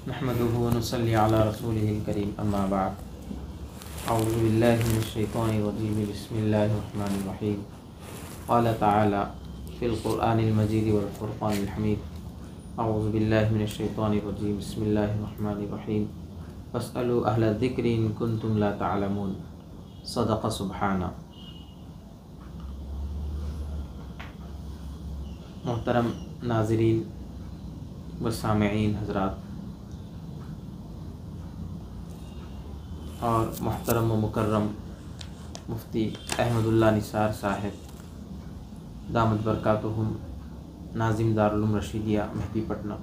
نحمده ونصلي على رسوله الكريم اما بعد اعوذ بالله من الشيطان الرجيم بسم الله الرحمن الرحيم قال تعالى في القرآن المجيد والفرقان الحميد اعوذ بالله من الشيطان الرجيم بسم الله الرحمن الرحيم فاسألوا اهل الذكر ان كنتم لا تعلمون صدق سبحانہ۔ محترم ناظرین و سامعین حضرات اور محترم و مکرم مفتی احمد اللہ نثار صاحب دامت برکاتہم ناظم دارالعلوم رشیدیہ مہدی پٹنہ،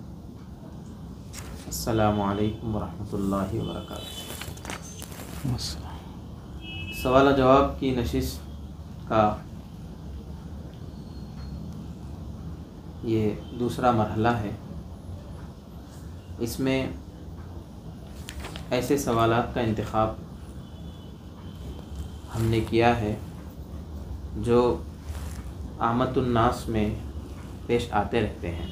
السلام علیکم ورحمۃ اللہ وبرکاتہ۔ سوال و جواب کی نشست کا یہ دوسرا مرحلہ ہے۔ اس میں ایسے سوالات کا انتخاب ہم نے کیا ہے جو عامت الناس میں پیش آتے رہتے ہیں،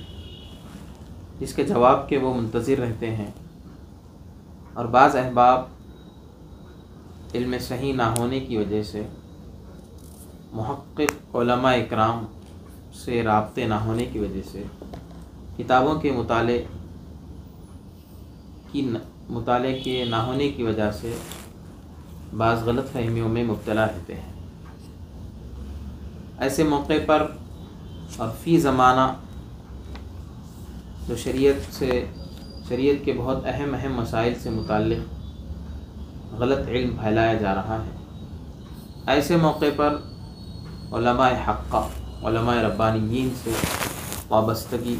جس کے جواب کے وہ منتظر رہتے ہیں، اور بعض احباب علم صحیح نہ ہونے کی وجہ سے، محقق علماء اکرام سے رابطے نہ ہونے کی وجہ سے، کتابوں کے مطالعے کے نہ ہونے کی وجہ سے بعض غلط فہمیوں میں مبتلا رہتے ہیں۔ ایسے موقع پر اور فی زمانہ جو شریعت کے بہت اہم مسائل سے متعلق غلط علم پھیلایا جا رہا ہے، ایسے موقع پر علماء حقہ، علماء ربانیین سے وابستگی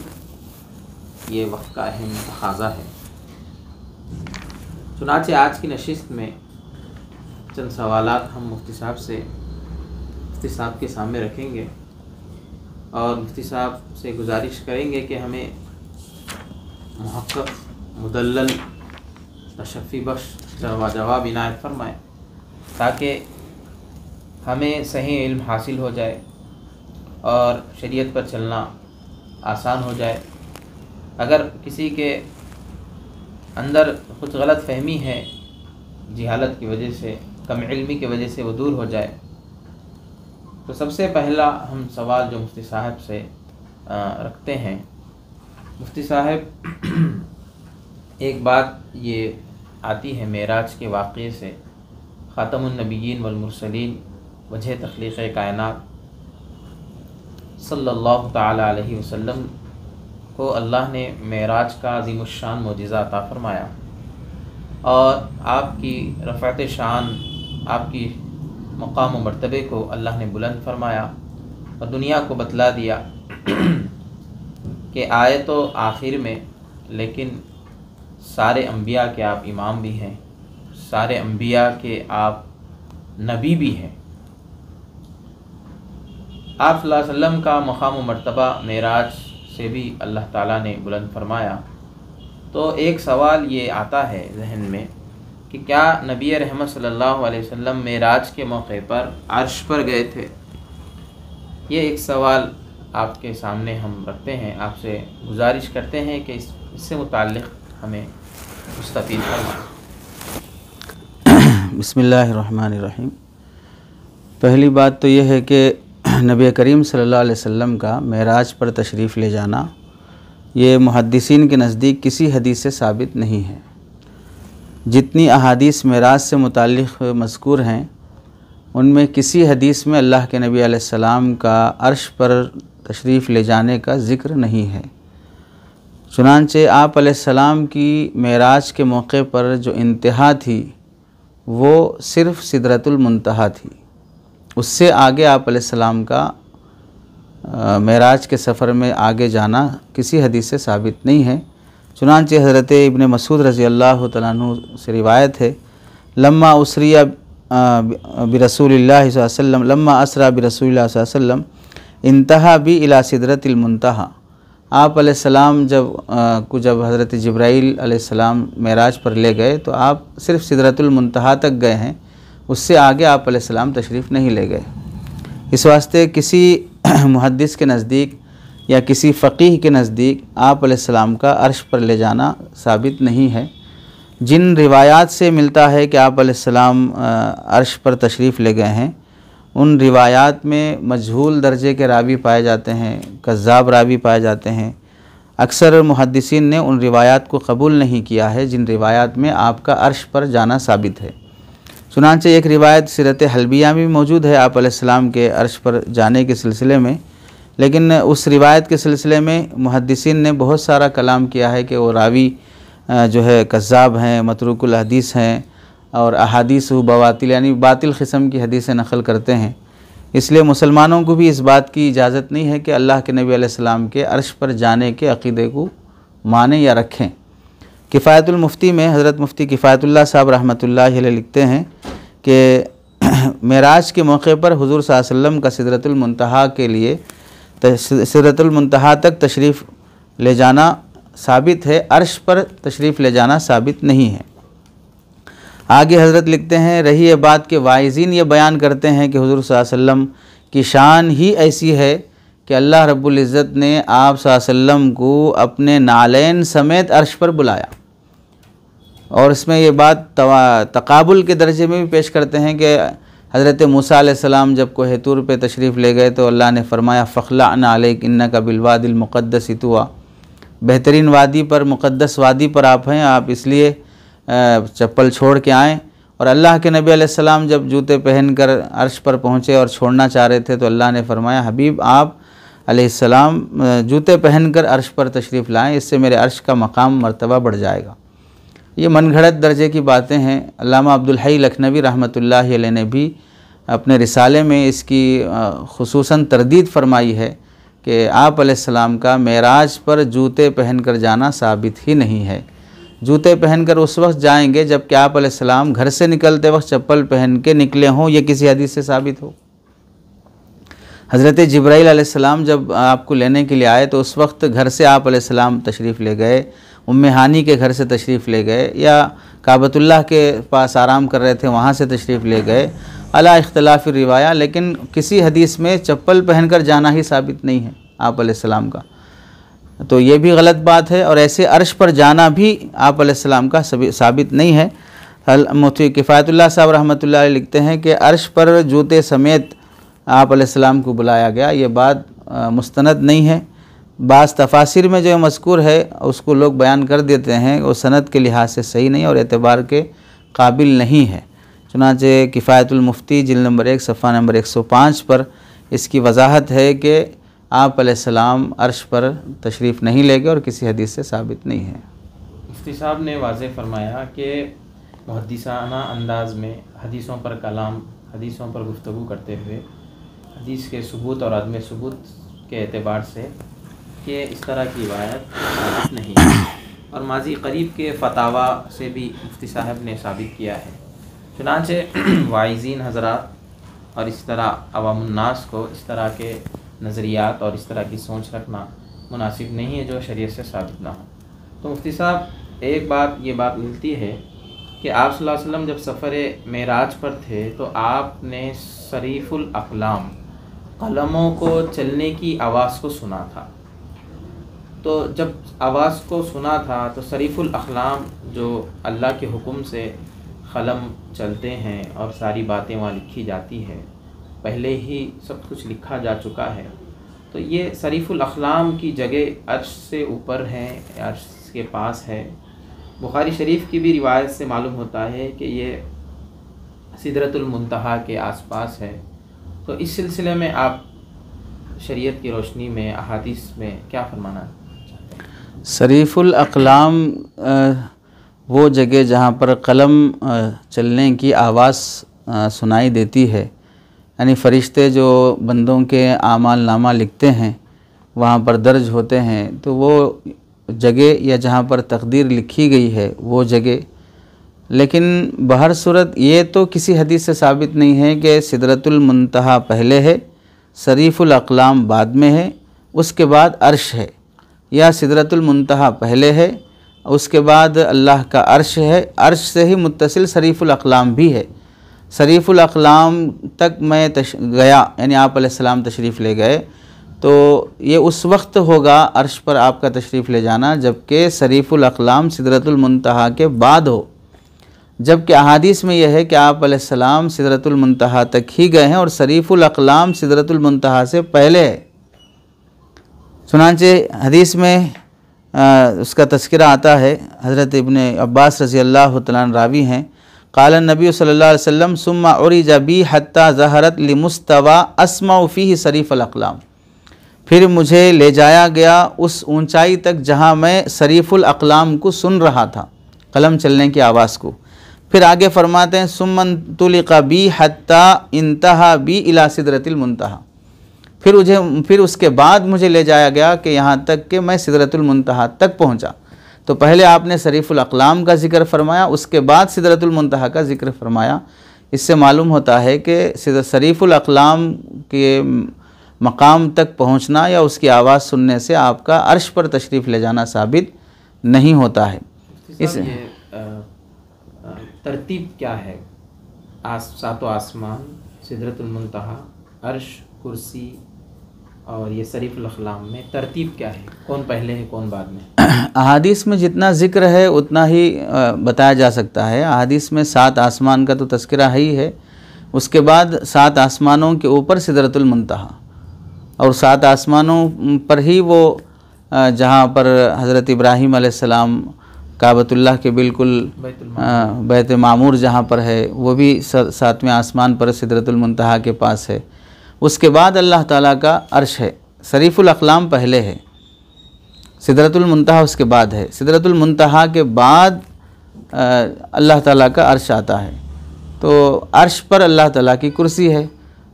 یہ وقت کا اہم تقاضا ہے۔ چنانچہ آج کی نشست میں چند سوالات ہم مفتی صاحب کے سامنے رکھیں گے اور مفتی صاحب سے گزارش کریں گے کہ ہمیں محقق، مدلل، تشفی بخش جواب عنایت فرمائیں تاکہ ہمیں صحیح علم حاصل ہو جائے اور شریعت پر چلنا آسان ہو جائے۔ اگر کسی کے اندر کچھ غلط فہمی ہے، جہالت کی وجہ سے، کم علمی کی وجہ سے وہ دور ہو جائے، تو سب سے پہلا ہم سوال جو مفتی صاحب سے رکھتے ہیں، مفتی صاحب ایک بات یہ آتی ہے معراج کے واقعے سے، خاتم النبیین والمرسلین، وجہ تخلیق کائنات صلی اللہ تعالی علیہ وسلم کو اللہ نے معراج کا عظیم الشان معجزہ عطا فرمایا اور آپ کی رفعت شان، آپ کی مقام و مرتبے کو اللہ نے بلند فرمایا اور دنیا کو بتلا دیا کہ آئے تو آخر میں، لیکن سارے انبیاء کے آپ امام بھی ہیں، سارے انبیاء کے آپ نبی بھی ہیں۔ آپ صلی اللہ علیہ وسلم کا مقام و مرتبہ معراج سے بھی اللہ تعالیٰ نے بلند فرمایا۔ تو ایک سوال یہ آتا ہے ذہن میں کہ کیا نبی رحمت صلی اللہ علیہ وسلم معراج کے موقع پر عرش پر گئے تھے؟ یہ ایک سوال آپ کے سامنے ہم رکھتے ہیں، آپ سے گزارش کرتے ہیں کہ اس سے متعلق ہمیں مستفید فرمائیں۔ بسم اللہ الرحمن الرحیم۔ پہلی بات تو یہ ہے کہ نبی کریم صلی اللہ علیہ وسلم کا معراج پر تشریف لے جانا یہ محدثین کے نزدیک کسی حدیث سے ثابت نہیں ہے۔ جتنی احادیث معراج سے متعلق مذکور ہیں ان میں کسی حدیث میں اللہ کے نبی علیہ السلام کا عرش پر تشریف لے جانے کا ذکر نہیں ہے۔ چنانچہ آپ علیہ السلام کی معراج کے موقع پر جو انتہا تھی وہ صرف سدرۃ المنتہا تھی، اس سے آگے آپ علیہ السلام کا معراج کے سفر میں آگے جانا کسی حدیث سے ثابت نہیں ہے۔ چنانچہ حضرت ابن مسعود رضی اللہ تعالیٰ عنہ سے روایت ہے، لما اسری برسول اللہ صلی اللہ علیہ وسلم لما اسرا برسول اللہ صلی اللہ علیہ وسلم انتہا بھی الی سدرۃ المنتہا۔ آپ علیہ السلام جب حضرت جبرائیل علیہ السلام معراج پر لے گئے تو آپ صرف سدرۃ المنتہا تک گئے ہیں، اس سے آگے آپ علیہ السلام تشریف نہیں لے گئے۔ اس واسطے کسی محدث کے نزدیک یا کسی فقیہ کے نزدیک آپ علیہ السلام کا عرش پر لے جانا ثابت نہیں ہے۔ جن روایات سے ملتا ہے کہ آپ علیہ السلام عرش پر تشریف لے گئے ہیں، ان روایات میں مجہول درجے کے راوی پائے جاتے ہیں، کذاب راوی پائے جاتے ہیں۔ اکثر محدثین نے ان روایات کو قبول نہیں کیا ہے جن روایات میں آپ کا عرش پر جانا ثابت ہے۔ چنانچہ ایک روایت سیرت حلبیہ میں موجود ہے آپ علیہ السلام کے عرش پر جانے کے سلسلے میں، لیکن اس روایت کے سلسلے میں محدثین نے بہت سارا کلام کیا ہے کہ وہ راوی جو ہے کذاب ہیں، متروک الحدیث ہیں، اور احادیث بواطل یعنی باطل قسم کی حدیثیں نقل کرتے ہیں۔ اس لیے مسلمانوں کو بھی اس بات کی اجازت نہیں ہے کہ اللہ کے نبی علیہ السلام کے عرش پر جانے کے عقیدے کو مانیں یا رکھیں۔ کفایت المفتی میں حضرت مفتی کفایت اللہ صاحب رحمۃ اللہ علیہ لکھتے ہیں کہ معراج کے موقع پر حضور صلی اللہ علیہ وسلم کا سدرۃ المنتہا کے لیے سدرۃ المنتہا تک تشریف لے جانا ثابت ہے، عرش پر تشریف لے جانا ثابت نہیں ہے۔ آگے حضرت لکھتے ہیں، رہی یہ بات کہ واعظین یہ بیان کرتے ہیں کہ حضور صلی اللہ علیہ وسلم کی شان ہی ایسی ہے کہ اللہ رب العزت نے آپ صلی اللہ علیہ وسلم کو اپنے نالین سمیت عرش پر بلایا، اور اس میں یہ بات تقابل کے درجے میں بھی پیش کرتے ہیں کہ حضرت موسیٰ علیہ السلام جب کوہ طور پہ تشریف لے گئے تو اللہ نے فرمایا فَخْلَعْنَا عَلَيْكَ إِنَّكَ بِالْوَادِ الْمُقَدَّسِ طُوَىٰ، بہترین وادی پر، مقدس وادی پر آپ ہیں، آپ اس لیے چپل چھوڑ کے آئیں۔ اور اللہ کے نبی علیہ السلام جب جوتے پہن کر عرش پر پہنچے اور چھوڑنا چاہ رہے تھے تو اللہ نے فرمایا حبیب آپ علیہ السلام جوتے پہن کر عرش پر تشریف لائیں، اس سے میرے عرش کا مقام مرتبہ بڑھ جائے گا۔ یہ من گھڑت درجے کی باتیں ہیں۔ علامہ عبدالحی لکھنوی رحمۃ اللہ علیہ نے بھی اپنے رسالے میں اس کی خصوصاً تردید فرمائی ہے کہ آپ علیہ السلام کا معراج پر جوتے پہن کر جانا ثابت ہی نہیں ہے۔ جوتے پہن کر اس وقت جائیں گے جب کہ آپ علیہ السلام گھر سے نکلتے وقت چپل پہن کے نکلے ہوں، یہ کسی حدیث سے ثابت ہو۔ حضرت جبرائیل علیہ السلام جب آپ کو لینے کے لیے آئے تو اس وقت گھر سے آپ علیہ السلام تشریف لے گئے، ام ہانی کے گھر سے تشریف لے گئے، یا کعبۃ اللہ کے پاس آرام کر رہے تھے وہاں سے تشریف لے گئے، علی اختلاف الروایہ، لیکن کسی حدیث میں چپل پہن کر جانا ہی ثابت نہیں ہے آپ علیہ السلام کا، تو یہ بھی غلط بات ہے۔ اور ایسے عرش پر جانا بھی آپ علیہ السلام کا ثابت نہیں ہے۔ مفتی کفایت اللہ صاحب رحمۃ اللہ علیہ لکھتے ہیں کہ عرش پر جوتے سمیت آپ علیہ السلام کو بلایا گیا، یہ بات مستند نہیں ہے۔ بعض تفاسیر میں جو مذکور ہے اس کو لوگ بیان کر دیتے ہیں، وہ سند کے لحاظ سے صحیح نہیں اور اعتبار کے قابل نہیں ہے۔ چنانچہ کفایت المفتی جلد نمبر 1 صفحہ نمبر 105 پر اس کی وضاحت ہے کہ آپ علیہ السلام عرش پر تشریف نہیں لے گئے اور کسی حدیث سے ثابت نہیں ہے۔ مفتی صاحب نے واضح فرمایا کہ محدثانہ انداز میں حدیثوں پر کلام، حدیثوں پر گفتگو کرتے ہوئے حدیث کے ثبوت اور عدم ثبوت کے اعتبار سے کہ اس طرح کی روایت ثابت نہیں ہے، اور ماضی قریب کے فتاویٰ سے بھی مفتی صاحب نے ثابت کیا ہے۔ چنانچہ واعظین حضرات اور اس طرح عوام الناس کو اس طرح کے نظریات اور اس طرح کی سوچ رکھنا مناسب نہیں ہے جو شریعت سے ثابت نہ ہو۔ تو مفتی صاحب ایک یہ بات ملتی ہے کہ آپ صلی اللہ علیہ وسلم جب سفر معراج پر تھے تو آپ نے صریف الاقلام، قلموں کو چلنے کی آواز کو سنا تھا، تو جب آواز کو سنا تھا تو صریف الاقلام جو اللہ کے حکم سے قلم چلتے ہیں اور ساری باتیں وہاں لکھی جاتی ہے، پہلے ہی سب کچھ لکھا جا چکا ہے، تو یہ صریف الاقلام کی جگہ عرش سے اوپر ہے، عرش کے پاس ہے۔ بخاری شریف کی بھی روایت سے معلوم ہوتا ہے کہ یہ سدرۃ المنتہا کے آس پاس ہے۔ تو اس سلسلے میں آپ شریعت کی روشنی میں احادیث میں کیا فرمانا چاہتے ہیں؟ صریف الاقلام وہ جگہ جہاں پر قلم چلنے کی آواز سنائی دیتی ہے، یعنی فرشتے جو بندوں کے اعمال نامہ لکھتے ہیں وہاں پر درج ہوتے ہیں، تو وہ جگہ یا جہاں پر تقدیر لکھی گئی ہے وہ جگہ، لیکن بہر صورت یہ تو کسی حدیث سے ثابت نہیں ہے کہ سدرۃ المنتہا پہلے ہے، صریف الاقلام بعد میں ہے، اس کے بعد عرش ہے، یا سدرۃ المنتہا پہلے ہے اس کے بعد اللہ کا عرش ہے، عرش سے ہی متصل صریف الاقلام بھی ہے۔ صریف الاقلام تک میں گیا، یعنی آپ علیہ السلام تشریف لے گئے تو یہ اس وقت ہوگا عرش پر آپ کا تشریف لے جانا جبکہ صریف الاقلام سدرۃ المنتہا کے بعد ہو، جبکہ احادیث میں یہ ہے کہ آپ علیہ السلام سدرۃ المنتہا تک ہی گئے ہیں اور صریف الاقلام سدرۃ المنتہا سے پہلے ہے۔ چنانچہ حدیث میں اس کا تذکرہ آتا ہے، حضرت ابن عباس رضی اللہ تعالیٰ عنہ راوی ہیں، قال النبی صلی اللہ علیہ وسلم ثم عرج بی حتی ظہرت لمستوى اسمع فیہ صریف الاقلام، پھر مجھے لے جایا گیا اس اونچائی تک جہاں میں صریف الاقلام کو سن رہا تھا، قلم چلنے کی آواز کو۔ پھر آگے فرماتے ہیں ثم انطلق بی حتی انتہى بی الی سدرۃ المنتہا، پھر اس کے بعد مجھے لے جایا گیا کہ یہاں تک کہ میں سدرۃ المنتہا تک پہنچا۔ تو پہلے آپ نے صریف الاقلام کا ذکر فرمایا، اس کے بعد سدرۃ المنتہا کا ذکر فرمایا۔ اس سے معلوم ہوتا ہے کہ صریف الاقلام کے مقام تک پہنچنا یا اس کی آواز سننے سے آپ کا عرش پر تشریف لے جانا ثابت نہیں ہوتا ہے۔ اس ترتیب کیا ہے؟ ساتوں آسمان، سدرۃ المنتہا، عرش، کرسی اور یہ صریف الاقلام میں ترتیب کیا ہے؟ کون پہلے ہے کون بعد میں؟ احادیث میں جتنا ذکر ہے اتنا ہی بتایا جا سکتا ہے۔ احادیث میں 7 آسمان کا تو تذکرہ ہی ہے، اس کے بعد 7 آسمانوں کے اوپر سدرۃ المنتہا، اور 7 آسمانوں پر ہی وہ جہاں پر حضرت ابراہیم علیہ السلام کعبۃ اللہ کے بالکل بیت معمور جہاں پر ہے، وہ بھی 7ویں آسمان پر سدرۃ المنتہا کے پاس ہے۔ اس کے بعد اللہ تعالیٰ کا عرش ہے، صریف الاقلام پہلے ہے، سدرۃ المنتہا اس کے بعد ہے، سدرۃ المنتہا کے بعد اللہ تعالیٰ کا عرش آتا ہے۔ تو عرش پر اللہ تعالیٰ کی کرسی ہے۔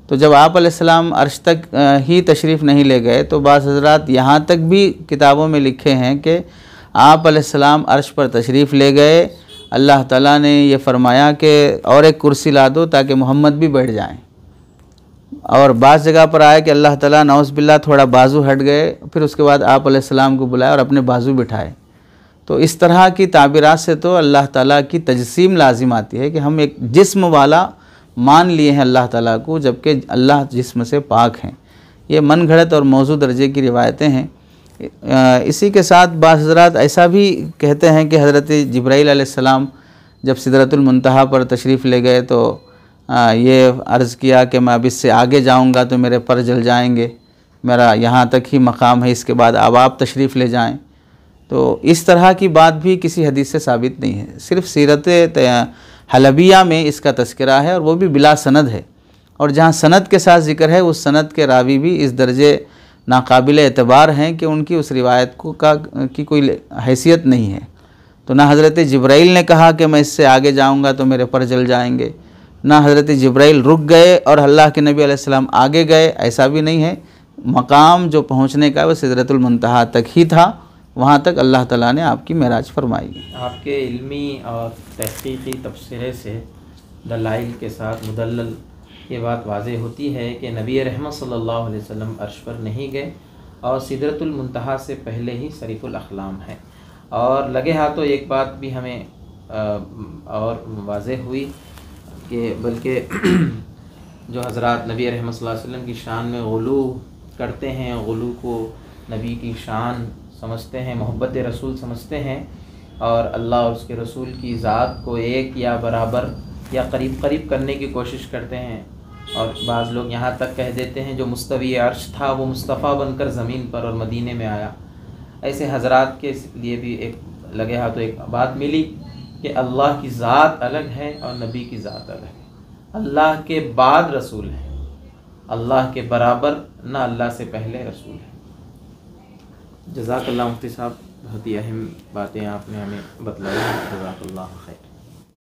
تو جب آپ علیہ السلام عرش تک ہی تشریف نہیں لے گئے تو بعض حضرات یہاں تک بھی کتابوں میں لکھے ہیں کہ آپ علیہ السلام عرش پر تشریف لے گئے، اللہ تعالیٰ نے یہ فرمایا کہ اور ایک کرسی لا دو تاکہ محمد بھی بیٹھ جائیں، اور بعض جگہ پر آیا کہ اللہ تعالیٰ نعوذ باللہ تھوڑا بازو ہٹ گئے، پھر اس کے بعد آپ علیہ السلام کو بلائے اور اپنے بازو بٹھائے۔ تو اس طرح کی تعبیرات سے تو اللہ تعالیٰ کی تجسیم لازم آتی ہے کہ ہم ایک جسم والا مان لیے ہیں اللہ تعالیٰ کو، جبکہ اللہ جسم سے پاک ہیں۔ یہ من گھڑت اور موضوع درجے کی روایتیں ہیں۔ اسی کے ساتھ بعض حضرات ایسا بھی کہتے ہیں کہ حضرت جبرائیل علیہ السلام جب سدرۃ المنتہا پر تشریف لے گئے تو یہ عرض کیا کہ میں اب اس سے آگے جاؤں گا تو میرے پر جل جائیں گے، میرا یہاں تک ہی مقام ہے، اس کے بعد اب آپ تشریف لے جائیں۔ تو اس طرح کی بات بھی کسی حدیث سے ثابت نہیں ہے، صرف سیرت حلبیہ میں اس کا تذکرہ ہے، اور وہ بھی بلا سند ہے، اور جہاں سند کے ساتھ ذکر ہے اس سند کے راوی بھی اس درجے ناقابل اعتبار ہیں کہ ان کی اس روایت کی کوئی حیثیت نہیں ہے۔ تو نہ حضرت جبرائیل نے کہا کہ میں اس سے آگے جاؤں گا تو میرے پر جل جائیں گے، نہ حضرت جبرائیل رک گئے اور اللہ کے نبی علیہ السلام آگے گئے، ایسا بھی نہیں ہے۔ مقام جو پہنچنے کا وہ سدرۃ المنتہا تک ہی تھا، وہاں تک اللہ تعالیٰ نے آپ کی معراج فرمائی۔ آپ کے علمی اور تحقیقی تبصرے سے دلائل کے ساتھ مدلل یہ بات واضح ہوتی ہے کہ نبی رحمت صلی اللہ علیہ وسلم عرش پر نہیں گئے، اور سدرۃ المنتہا سے پہلے ہی صریف الاقلام ہے۔ اور لگے ہاتھوں ایک بات بھی ہمیں اور واضح ہوئی کہ بلکہ جو حضرات نبی رحمت صلی اللہ علیہ وسلم کی شان میں غلو کرتے ہیں، غلو کو نبی کی شان سمجھتے ہیں، محبت رسول سمجھتے ہیں، اور اللہ اور اس کے رسول کی ذات کو ایک یا برابر یا قریب کرنے کی کوشش کرتے ہیں، اور بعض لوگ یہاں تک کہہ دیتے ہیں جو مستوی عرش تھا وہ مصطفیٰ بن کر زمین پر اور مدینے میں آیا۔ ایسے حضرات کے لیے بھی ایک لگے ہاتھوں ایک بات ملی کہ اللہ کی ذات الگ ہے اور نبی کی ذات الگ ہے، اللہ کے بعد رسول ہے، اللہ کے برابر نہ اللہ سے پہلے رسول ہے۔ جزاک اللہ مفتی صاحب، بہت ہی اہم باتیں آپ نے ہمیں بتلائی، جزاک اللہ خیر۔